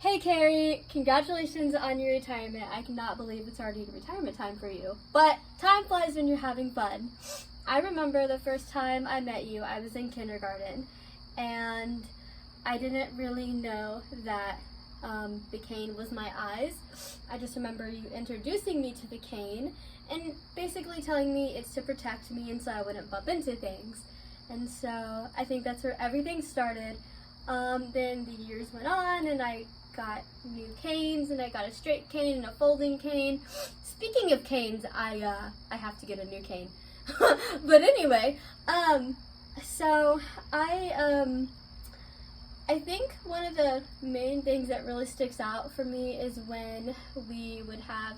Hey Carrie, congratulations on your retirement. I cannot believe it's already retirement time for you. But time flies when you're having fun. I remember the first time I met you, I was in kindergarten, and I didn't really know that the cane was my eyes. I just remember you introducing me to the cane and basically telling me it's to protect me and so I wouldn't bump into things. And so I think that's where everything started. Then the years went on and I got new canes and I got a straight cane and a folding cane. Speaking of canes, I have to get a new cane. But anyway, so I think one of the main things that really sticks out for me is when we would have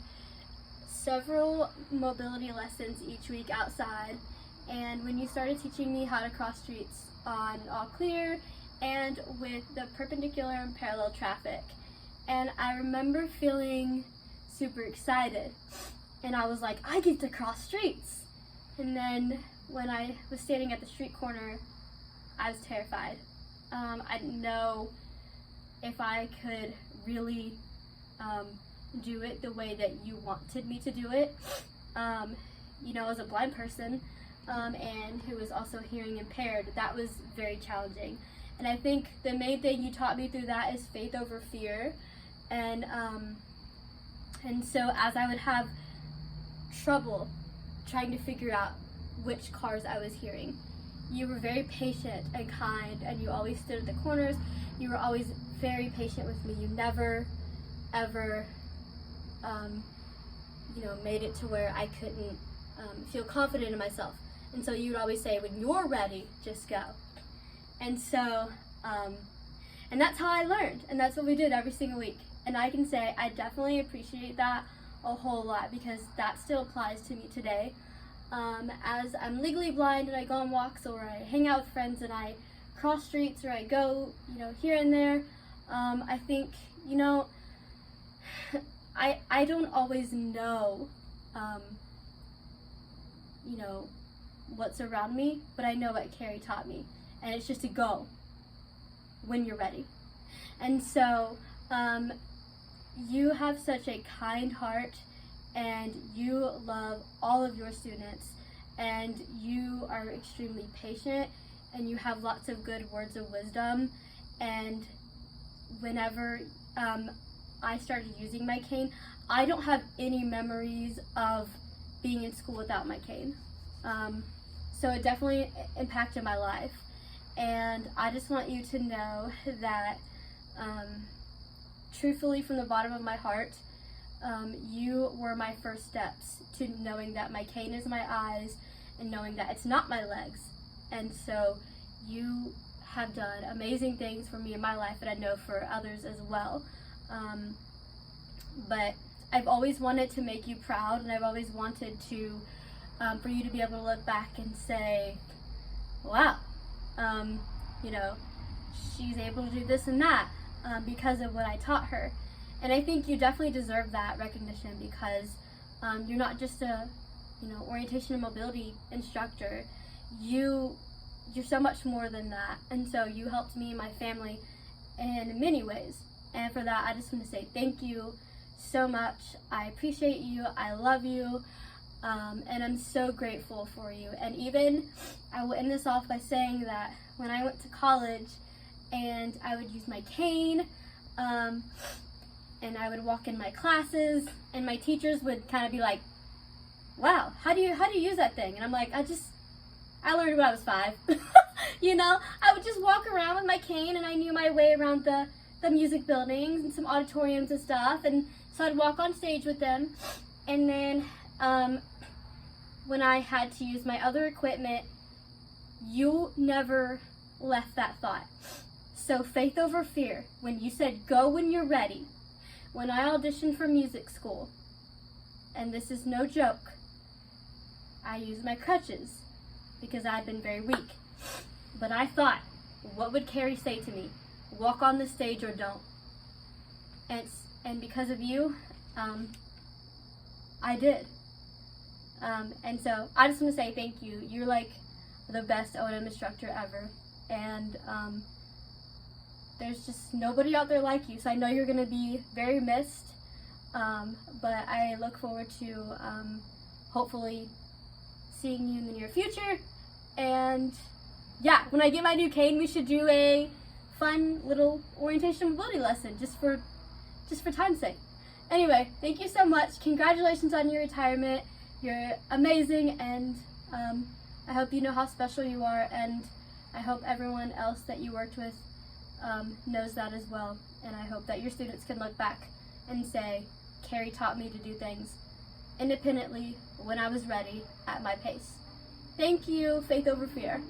several mobility lessons each week outside, and when you started teaching me how to cross streets on all clear and with the perpendicular and parallel traffic. And I remember feeling super excited, and I was like, I get to cross streets. And then when I was standing at the street corner, I was terrified. I didn't know if I could really do it the way that you wanted me to do it. As a blind person and who was also hearing impaired, that was very challenging. And I think the main thing you taught me through that is faith over fear. And so as I would have trouble trying to figure out which cars I was hearing, you were very patient and kind, and you always stood at the corners. You were always very patient with me. You never, ever, made it to where I couldn't feel confident in myself. And so you would always say, when you're ready, just go. And so, and that's how I learned, and that's what we did every single week. And I can say I definitely appreciate that a whole lot because that still applies to me today. As I'm legally blind and I go on walks or I hang out with friends and I cross streets or I go, here and there, I think, I don't always know, what's around me, but I know what Carrie taught me. And it's just to go when you're ready. And so, you have such a kind heart, and you love all of your students, and you are extremely patient, and you have lots of good words of wisdom. And whenever I started using my cane, I don't have any memories of being in school without my cane. So it definitely impacted my life. And I just want you to know that, truthfully, from the bottom of my heart, you were my first steps to knowing that my cane is my eyes and knowing that it's not my legs. And so you have done amazing things for me in my life, and I know for others as well. But I've always wanted to make you proud, and I've always wanted to, for you to be able to look back and say, wow, she's able to do this and that because of what I taught her. And I think you definitely deserve that recognition because you're not just a, orientation and mobility instructor. You're so much more than that. And so you helped me and my family in many ways. And for that, I just want to say thank you so much. I appreciate you. I love you. And I'm so grateful for you. And even, I will end this off by saying that when I went to college and I would use my cane, and I would walk in my classes, and my teachers would kind of be like, wow, how do you use that thing? And I'm like, I learned when I was 5. I would just walk around with my cane, and I knew my way around the music buildings and some auditoriums and stuff. And so I'd walk on stage with them. And then when I had to use my other equipment, you never left that thought. So faith over fear. When you said, go when you're ready. When I auditioned for music school, and this is no joke, I used my crutches because I'd been very weak. But I thought, what would Carrie say to me? Walk on the stage or don't. And because of you, I did. And so I just want to say thank you. You're like the best O&M instructor ever. And there's just nobody out there like you. So I know you're going to be very missed, but I look forward to hopefully seeing you in the near future. And yeah, when I get my new cane, we should do a fun little orientation mobility lesson just for time's sake. Anyway, thank you so much. Congratulations on your retirement. You're amazing, and I hope you know how special you are, and I hope everyone else that you worked with knows that as well. And I hope that your students can look back and say, Carrie taught me to do things independently when I was ready at my pace. Thank you, Faith over Fear.